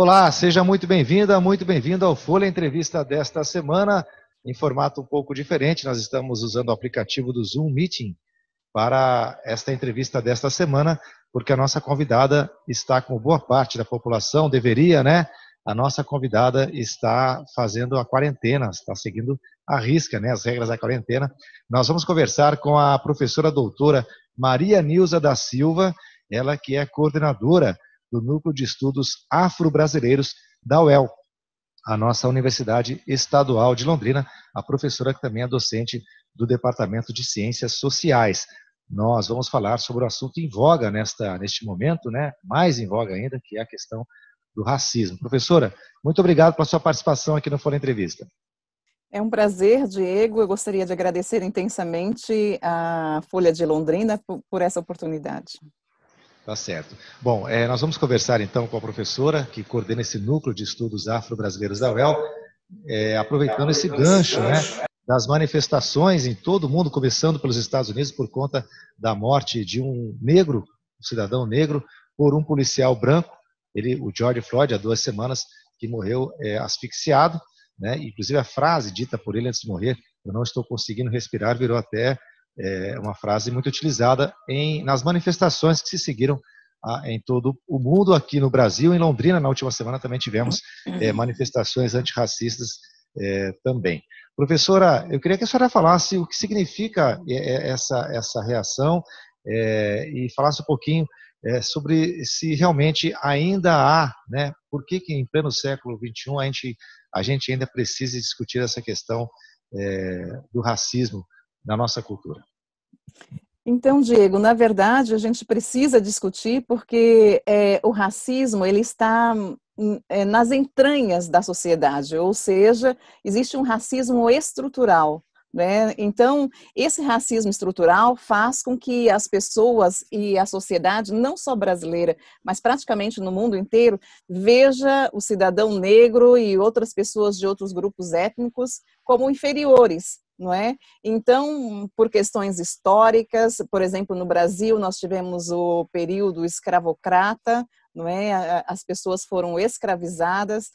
Olá, seja muito bem-vindo ao Folha Entrevista desta semana, em formato um pouco diferente. Nós estamos usando o aplicativo do Zoom Meeting para esta entrevista desta semana, porque a nossa convidada está com boa parte da população, deveria, né? A nossa convidada está fazendo a quarentena, está seguindo à risca, né, as regras da quarentena. Nós vamos conversar com a professora doutora Maria Nilza da Silva, ela que é coordenadora do Núcleo de Estudos Afro-Brasileiros da UEL, a nossa Universidade Estadual de Londrina, a professora que também é docente do Departamento de Ciências Sociais. Nós vamos falar sobre o assunto em voga neste momento, né? Mais em voga ainda, que é a questão do racismo. Professora, muito obrigado pela sua participação aqui no Folha Entrevista. É um prazer, Diego. Eu gostaria de agradecer intensamente a Folha de Londrina por essa oportunidade. Tá certo. Bom, nós vamos conversar então com a professora que coordena esse núcleo de estudos afro-brasileiros da UEL, aproveitando esse gancho, né, das manifestações em todo o mundo, começando pelos Estados Unidos, por conta da morte de um negro, um cidadão negro, por um policial branco, o George Floyd, há 2 semanas, que morreu asfixiado, né, inclusive a frase dita por ele antes de morrer, eu não estou conseguindo respirar, virou até uma frase muito utilizada nas manifestações que se seguiram em todo o mundo. Aqui no Brasil, em Londrina, na última semana também tivemos manifestações antirracistas também. Professora, eu queria que a senhora falasse o que significa essa reação e falasse um pouquinho sobre se realmente ainda há, né, por que em pleno século XXI a gente ainda precisa discutir essa questão do racismo na nossa cultura. Então, Diego, na verdade, a gente precisa discutir porque o racismo ele está nas entranhas da sociedade, ou seja, existe um racismo estrutural, né? Então, esse racismo estrutural faz com que as pessoas e a sociedade, não só brasileira, mas praticamente no mundo inteiro, veja o cidadão negro e outras pessoas de outros grupos étnicos como inferiores, não é? Então, por questões históricas, por exemplo, no Brasil nós tivemos o período escravocrata, não é? As pessoas foram escravizadas,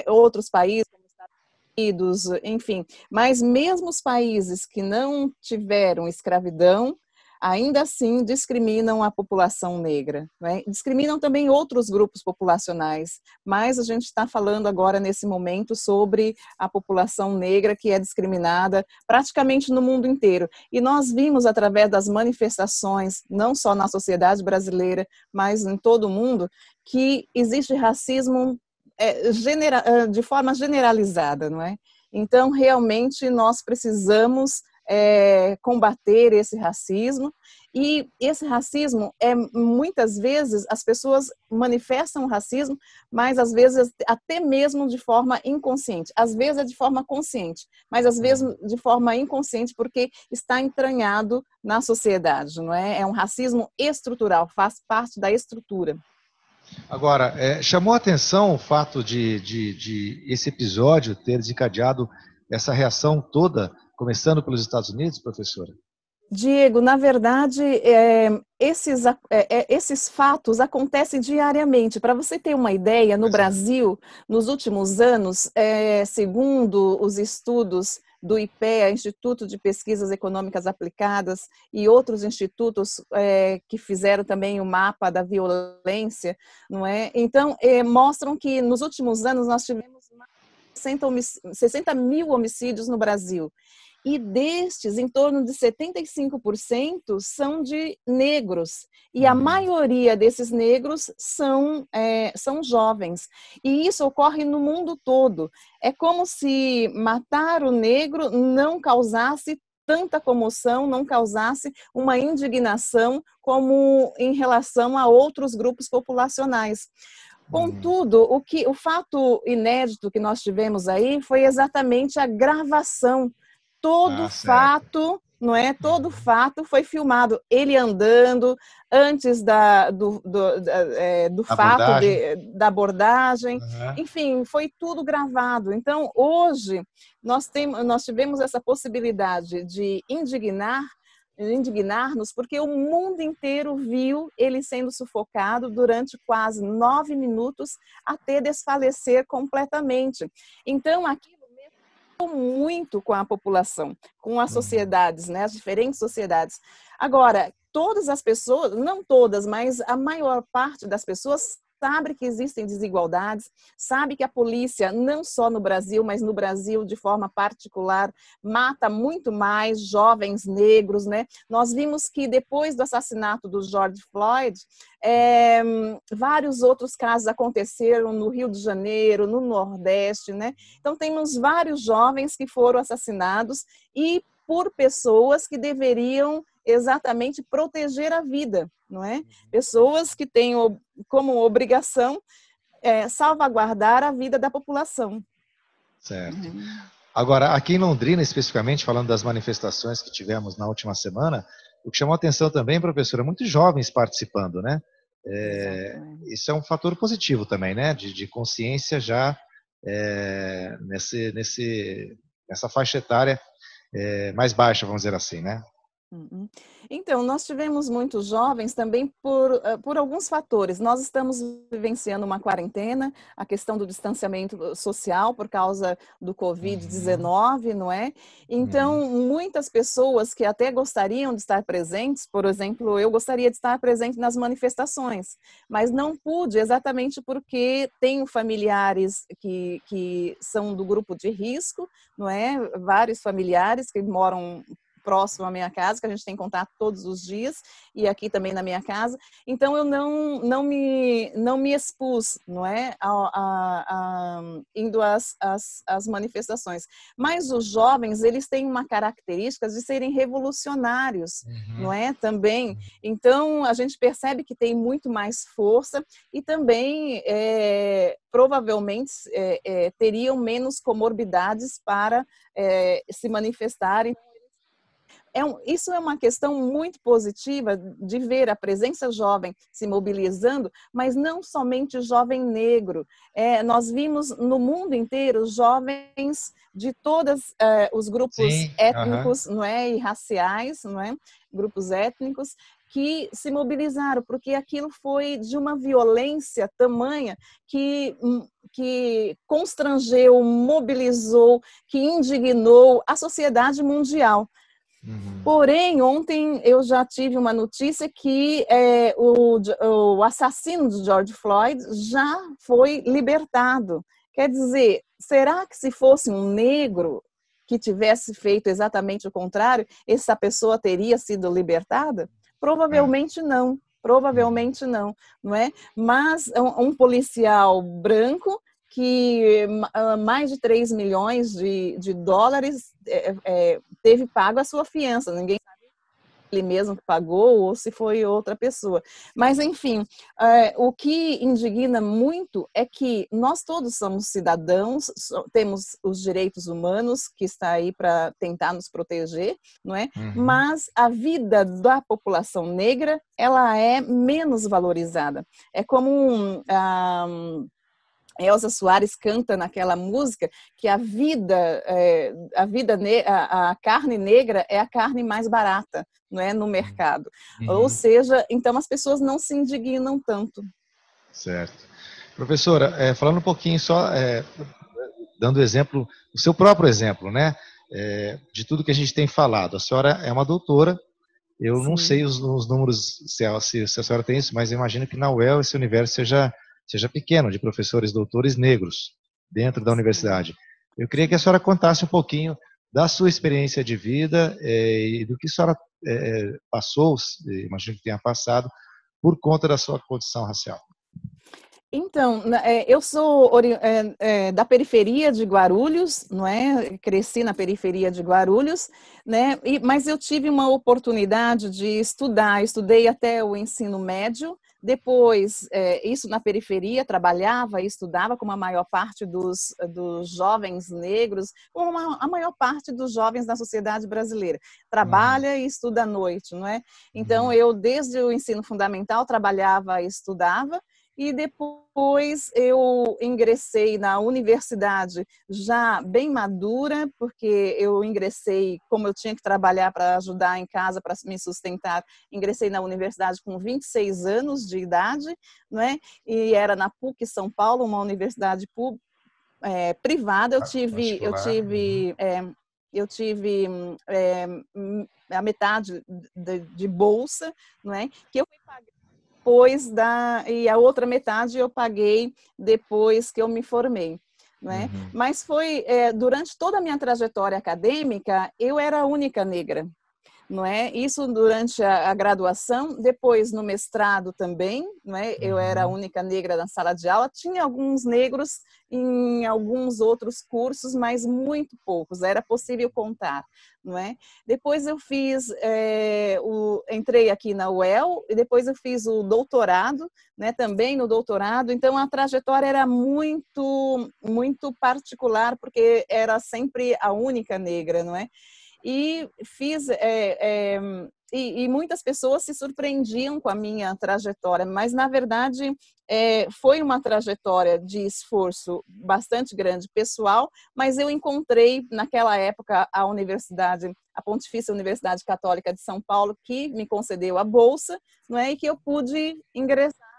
outros países, como Estados Unidos, enfim, mas mesmo os países que não tiveram escravidão, ainda assim discriminam a população negra, né? Discriminam também outros grupos populacionais, mas a gente está falando agora, nesse momento, sobre a população negra que é discriminada praticamente no mundo inteiro. E nós vimos, através das manifestações, não só na sociedade brasileira, mas em todo o mundo, que existe racismo de forma generalizada, não é? Então, realmente, nós precisamos combater esse racismo, e esse racismo muitas vezes as pessoas manifestam o racismo, mas às vezes até mesmo de forma inconsciente, às vezes é de forma consciente, mas às vezes de forma inconsciente, porque está entranhado na sociedade, não é? É um racismo estrutural, faz parte da estrutura. Agora, chamou a atenção o fato de esse episódio ter desencadeado essa reação toda, começando pelos Estados Unidos, professora? Diego, na verdade, esses fatos acontecem diariamente. Para você ter uma ideia, no Brasil, nos últimos anos, segundo os estudos do IPEA, Instituto de Pesquisas Econômicas Aplicadas, e outros institutos que fizeram também o mapa da violência, não é? Então, mostram que nos últimos anos nós tivemos mais de 60 mil homicídios no Brasil. E destes, em torno de 75% são de negros. E a maioria desses negros são jovens. E isso ocorre no mundo todo. É como se matar o negro não causasse tanta comoção, não causasse uma indignação como em relação a outros grupos populacionais. Contudo, o fato inédito que nós tivemos aí foi exatamente a gravação. Todo fato, não é? Todo fato foi filmado. Ele andando antes do fato da abordagem. Enfim, foi tudo gravado. Então, hoje, nós tivemos essa possibilidade de indignar indignar-nos porque o mundo inteiro viu ele sendo sufocado durante quase 9 minutos até desfalecer completamente. Então, aquilo mexeu muito com a população, com as sociedades, né, as diferentes sociedades. Agora, todas as pessoas, não todas, mas a maior parte das pessoas sabe que existem desigualdades, sabe que a polícia, não só no Brasil, mas no Brasil de forma particular, mata muito mais jovens negros, né? Nós vimos que depois do assassinato do George Floyd, vários outros casos aconteceram no Rio de Janeiro, no Nordeste, né? Então temos vários jovens que foram assassinados e por pessoas que deveriam exatamente proteger a vida, não é? Pessoas que têm como obrigação salvaguardar a vida da população. Certo. Agora, aqui em Londrina, especificamente, falando das manifestações que tivemos na última semana, o que chamou a atenção também, professora, muitos jovens participando, né? Isso é um fator positivo também, né? De consciência já nessa faixa etária mais baixa, vamos dizer assim, né? Então, nós tivemos muitos jovens também por alguns fatores. Nós estamos vivenciando uma quarentena, a questão do distanciamento social por causa do Covid-19, não é? Então, muitas pessoas que até gostariam de estar presentes, por exemplo, eu gostaria de estar presente nas manifestações, mas não pude exatamente porque tenho familiares que são do grupo de risco, não é? Vários familiares que moram próximo à minha casa, que a gente tem contato todos os dias, e aqui também na minha casa. Então, eu não me expus, não é, indo às manifestações. Mas os jovens, eles têm uma característica de serem revolucionários, não é, também. Então, a gente percebe que tem muito mais força e também, provavelmente, teriam menos comorbidades para se manifestarem. Isso é uma questão muito positiva de ver a presença jovem se mobilizando, mas não somente o jovem negro. Nós vimos no mundo inteiro jovens de todos os grupos étnicos, não é, e raciais, não é, grupos étnicos, que se mobilizaram, porque aquilo foi de uma violência tamanha que constrangeu, mobilizou, que indignou a sociedade mundial. Porém, ontem eu já tive uma notícia que o assassino de George Floyd já foi libertado. Quer dizer, será que se fosse um negro que tivesse feito exatamente o contrário, essa pessoa teria sido libertada? Provavelmente não. Provavelmente não, não é? Mas um policial branco que mais de 3 milhões de dólares teve pago a sua fiança. Ninguém sabe se ele mesmo que pagou ou se foi outra pessoa. Mas, enfim, o que indigna muito é que nós todos somos cidadãos, temos os direitos humanos que está aí para tentar nos proteger, não é? Mas a vida da população negra, ela é menos valorizada. É como Elza Soares canta naquela música que a carne negra é a carne mais barata, não é, no mercado. Ou seja, então as pessoas não se indignam tanto. Certo. Professora, falando um pouquinho só, dando exemplo, o seu próprio exemplo, né, de tudo que a gente tem falado. A senhora é uma doutora, eu Sim. Não sei os números, se a senhora tem isso, mas eu imagino que na UEL esse universo seja pequeno, de professores doutores negros dentro da universidade. Eu queria que a senhora contasse um pouquinho da sua experiência de vida e do que a senhora passou, imagino que tenha passado, por conta da sua condição racial. Então, eu sou da periferia de Guarulhos, não é? Cresci na periferia de Guarulhos, né? Mas eu tive uma oportunidade de estudei até o ensino médio. Depois, isso na periferia, trabalhava e estudava como a maior parte dos jovens negros, como a maior parte dos jovens da sociedade brasileira. Trabalha e estuda à noite, não é? Então, eu desde o ensino fundamental trabalhava e estudava, e depois eu ingressei na universidade já bem madura, porque eu ingressei, como eu tinha que trabalhar para ajudar em casa, para me sustentar, ingressei na universidade com 26 anos de idade, não é? E era na PUC São Paulo, uma universidade privada. Particular. Eu tive a metade de bolsa, não é? Que eu paguei e a outra metade eu paguei depois que eu me formei. Não é? Uhum. Mas foi durante toda a minha trajetória acadêmica, eu era a única negra. Não é? Isso durante a graduação, depois no mestrado também, não é? Eu era a única negra na sala de aula, tinha alguns negros em alguns outros cursos, mas muito poucos, era possível contar, não é? Depois eu entrei aqui na UEL e depois eu fiz o doutorado, né? Também no doutorado, então a trajetória era muito, muito particular, porque era sempre a única negra, não é? E e muitas pessoas se surpreendiam com a minha trajetória, mas na verdade foi uma trajetória de esforço bastante grande pessoal, mas eu encontrei naquela época a Pontifícia Universidade Católica de São Paulo, que me concedeu a bolsa, não é? E que eu pude ingressar,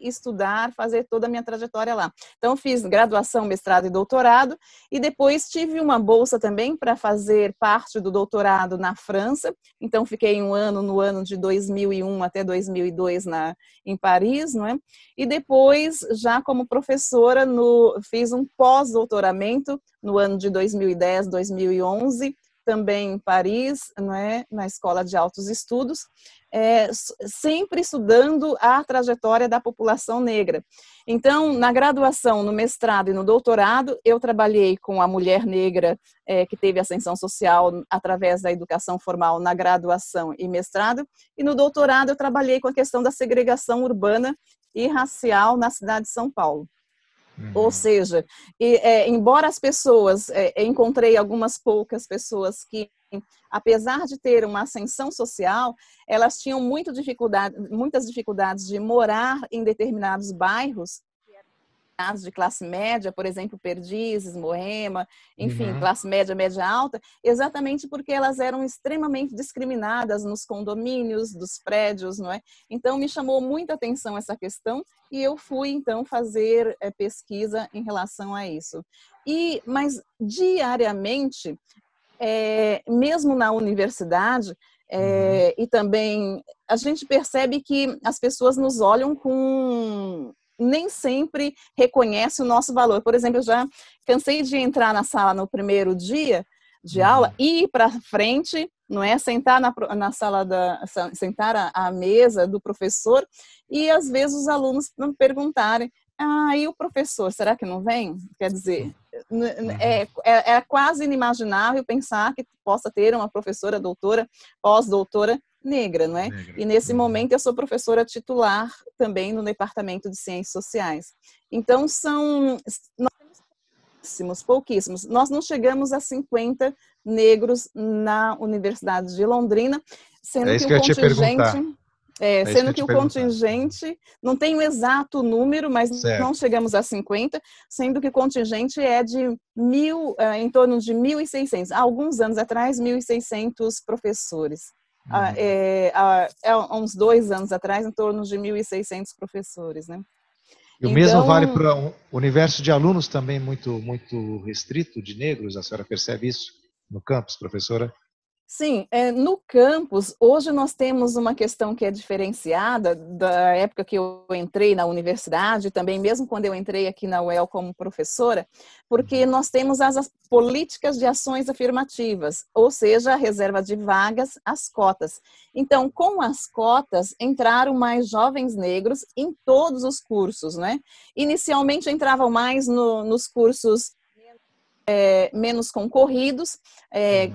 estudar, fazer toda a minha trajetória lá. Então, fiz graduação, mestrado e doutorado, e depois tive uma bolsa também para fazer parte do doutorado na França. Então, fiquei um ano no ano de 2001 até 2002 em Paris, não é? E depois, já como professora, fiz um pós-doutoramento no ano de 2010, 2011, também em Paris, não é? Na Escola de Altos Estudos, sempre estudando a trajetória da população negra. Então, na graduação, no mestrado e no doutorado, eu trabalhei com a mulher negra que teve ascensão social através da educação formal na graduação e mestrado, e no doutorado eu trabalhei com a questão da segregação urbana e racial na cidade de São Paulo. Ou seja, embora as pessoas, encontrei algumas poucas pessoas que, apesar de ter uma ascensão social, elas tinham muitas dificuldades de morar em determinados bairros de classe média, por exemplo, Perdizes, Moema, enfim, classe média, média alta, exatamente porque elas eram extremamente discriminadas nos condomínios, dos prédios, não é? Então, me chamou muita atenção essa questão e eu fui, então, fazer pesquisa em relação a isso. Mas, diariamente, mesmo na universidade, e também a gente percebe que as pessoas nos olham nem sempre reconhece o nosso valor. Por exemplo, eu já cansei de entrar na sala no primeiro dia de aula e ir para frente, não é? Sentar na sala sentar à mesa do professor e às vezes os alunos me perguntarem: e o professor, será que não vem? Quer dizer, é quase inimaginável pensar que possa ter uma professora, doutora, pós-doutora negra, não é? E nesse momento eu sou professora titular também no Departamento de Ciências Sociais. Então nós temos pouquíssimos. Nós não chegamos a 50 negros na Universidade de Londrina, sendo que o contingente não tem o exato número, mas não chegamos a 50, sendo que o contingente é de em torno de 1.600. Há alguns anos atrás, 1.600 professores. Há uns 2 anos atrás, em torno de 1.600 professores, né? E o mesmo vale para um universo de alunos também muito, muito restrito de negros? A senhora percebe isso no campus, professora? Sim, no campus, hoje nós temos uma questão que é diferenciada da época que eu entrei na universidade, também mesmo quando eu entrei aqui na UEL como professora, porque nós temos as políticas de ações afirmativas, ou seja, a reserva de vagas, as cotas. Então, com as cotas, entraram mais jovens negros em todos os cursos, né? Inicialmente entravam mais nos cursos menos concorridos,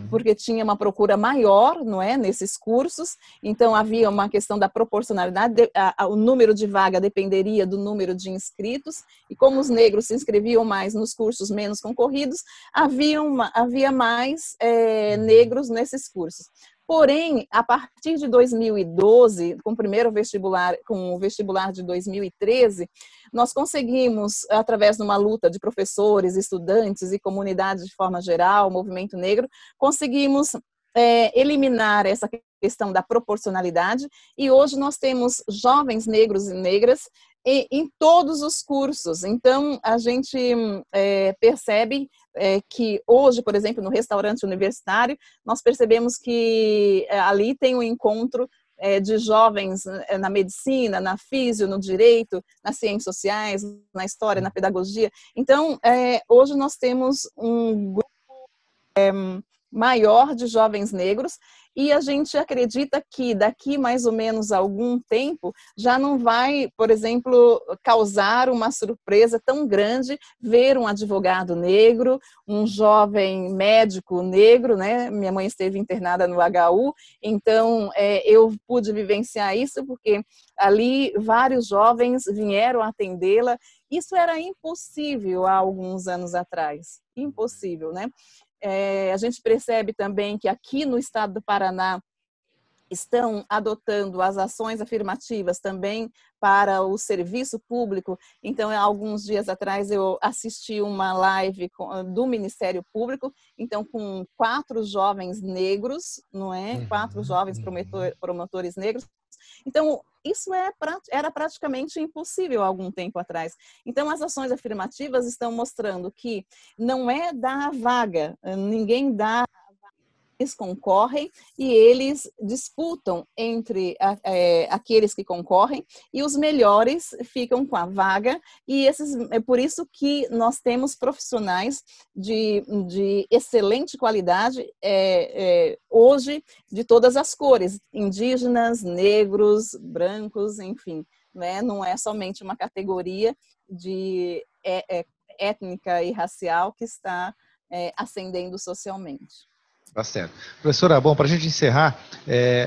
porque tinha uma procura maior, não é, nesses cursos, então havia uma questão da proporcionalidade, o número de vaga dependeria do número de inscritos, e como os negros se inscreviam mais nos cursos menos concorridos, havia mais negros nesses cursos. Porém, a partir de 2012, com o primeiro vestibular, com o vestibular de 2013, nós conseguimos, através de uma luta de professores, estudantes e comunidade de forma geral, movimento negro, conseguimos eliminar essa questão da proporcionalidade, e hoje nós temos jovens negros e negras em todos os cursos. Então, a gente percebe que hoje, por exemplo, no restaurante universitário, nós percebemos que ali tem um encontro de jovens na medicina, na físio, no direito, nas ciências sociais, na história, na pedagogia. Então, hoje nós temos um grupo maior de jovens negros, e a gente acredita que daqui mais ou menos algum tempo já não vai, por exemplo, causar uma surpresa tão grande ver um advogado negro, um jovem médico negro, né? Minha mãe esteve internada no HU, então eu pude vivenciar isso porque ali vários jovens vieram atendê-la. Isso era impossível há alguns anos atrás, impossível, né? A gente percebe também que aqui no estado do Paraná estão adotando as ações afirmativas também para o serviço público. Então, há alguns dias atrás eu assisti uma live do Ministério Público, então com 4 jovens negros, não é? 4 jovens promotores negros. Então, isso era praticamente impossível há algum tempo atrás. Então, as ações afirmativas estão mostrando que não é dar a vaga, ninguém dá, eles concorrem e eles disputam entre aqueles que concorrem, e os melhores ficam com a vaga, e é por isso que nós temos profissionais de excelente qualidade hoje, de todas as cores, indígenas, negros, brancos, enfim, né? Não é somente uma categoria de étnica e racial que está ascendendo socialmente. Tá certo. Professora, bom, para a gente encerrar,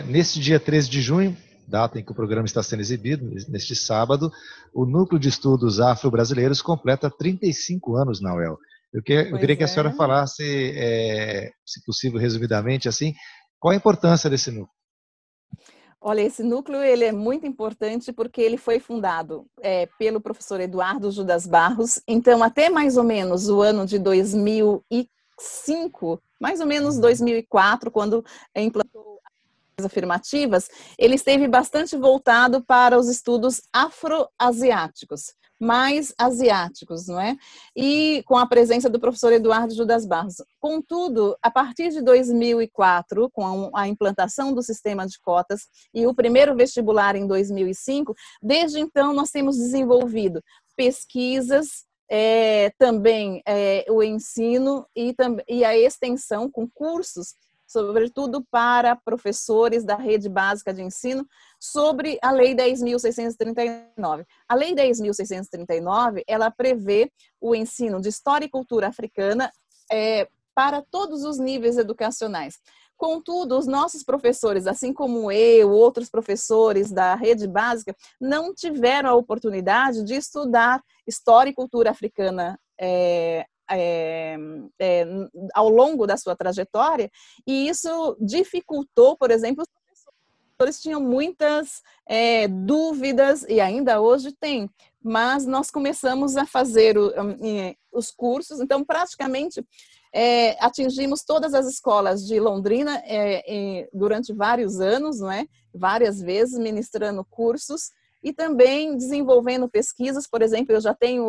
nesse dia 13 de junho, data em que o programa está sendo exibido, neste sábado, o Núcleo de Estudos Afro-Brasileiros completa 35 anos na UEL. Eu queria que a senhora falasse, se possível, resumidamente, assim, qual a importância desse núcleo? Olha, esse núcleo ele é muito importante porque ele foi fundado pelo professor Eduardo Judas Barros. Então, até mais ou menos o ano de 2005, mais ou menos 2004, quando implantou as afirmativas, ele esteve bastante voltado para os estudos afro-asiáticos, mais asiáticos, não é? E com a presença do professor Eduardo Judas Barros. Contudo, a partir de 2004, com a implantação do sistema de cotas e o primeiro vestibular em 2005, desde então nós temos desenvolvido pesquisas, também o ensino e a extensão com cursos, sobretudo para professores da rede básica de ensino, sobre a Lei 10.639. A Lei 10.639, ela prevê o ensino de História e Cultura Africana para todos os níveis educacionais. Contudo, os nossos professores, assim como eu, outros professores da rede básica, não tiveram a oportunidade de estudar História e Cultura Africana ao longo da sua trajetória, e isso dificultou, por exemplo, os professores tinham muitas dúvidas, e ainda hoje tem, mas nós começamos a fazer os cursos, então praticamente atingimos todas as escolas de Londrina durante vários anos, não é? Várias vezes ministrando cursos, e também desenvolvendo pesquisas. Por exemplo, eu já tenho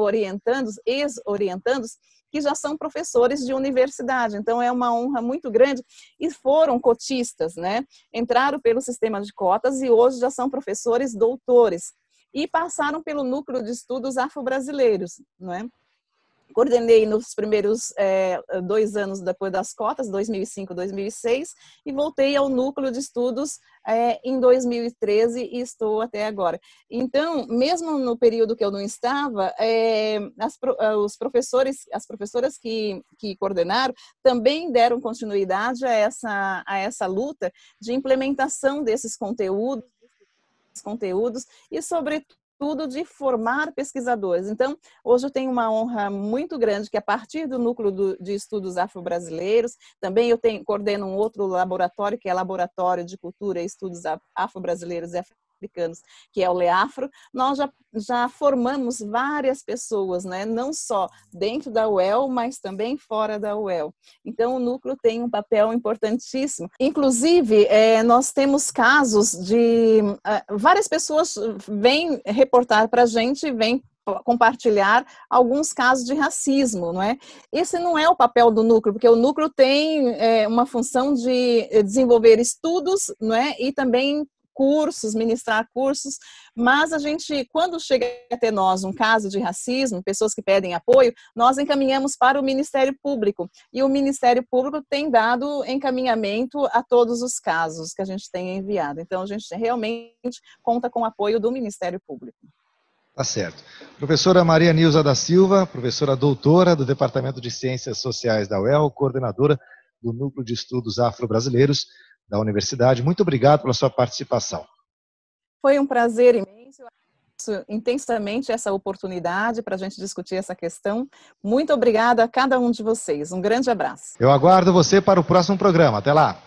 ex-orientandos que já são professores de universidade, então é uma honra muito grande, e foram cotistas, né? Entraram pelo sistema de cotas e hoje já são professores doutores, e passaram pelo núcleo de estudos afro-brasileiros, não é? Coordenei nos primeiros 2 anos depois das cotas, 2005, 2006, e voltei ao núcleo de estudos em 2013 e estou até agora. Então, mesmo no período que eu não estava, as professoras que coordenaram também deram continuidade a essa luta de implementação desses conteúdos e, sobretudo, tudo de formar pesquisadores. Então, hoje eu tenho uma honra muito grande que a partir do Núcleo de Estudos Afro-Brasileiros, também eu coordeno um outro laboratório, que é Laboratório de Cultura e Estudos Afro-Brasileiros e Africanos, que é o LEAFRO. Nós já formamos várias pessoas, né? Não só dentro da UEL, mas também fora da UEL. Então, o núcleo tem um papel importantíssimo. Inclusive, nós temos casos de... várias pessoas vêm reportar para a gente, vêm compartilhar alguns casos de racismo, não é? Esse não é o papel do núcleo, porque o núcleo tem uma função de desenvolver estudos, não é? E também cursos, ministrar cursos, mas a gente, quando chega até nós um caso de racismo, pessoas que pedem apoio, nós encaminhamos para o Ministério Público, e o Ministério Público tem dado encaminhamento a todos os casos que a gente tem enviado. Então, a gente realmente conta com o apoio do Ministério Público. Tá certo. Professora Maria Nilza da Silva, professora doutora do Departamento de Ciências Sociais da UEL, coordenadora do Núcleo de Estudos Afro-Brasileiros da Universidade. Muito obrigado pela sua participação. Foi um prazer imenso. Eu agradeço intensamente essa oportunidade para a gente discutir essa questão. Muito obrigada a cada um de vocês. Um grande abraço. Eu aguardo você para o próximo programa. Até lá.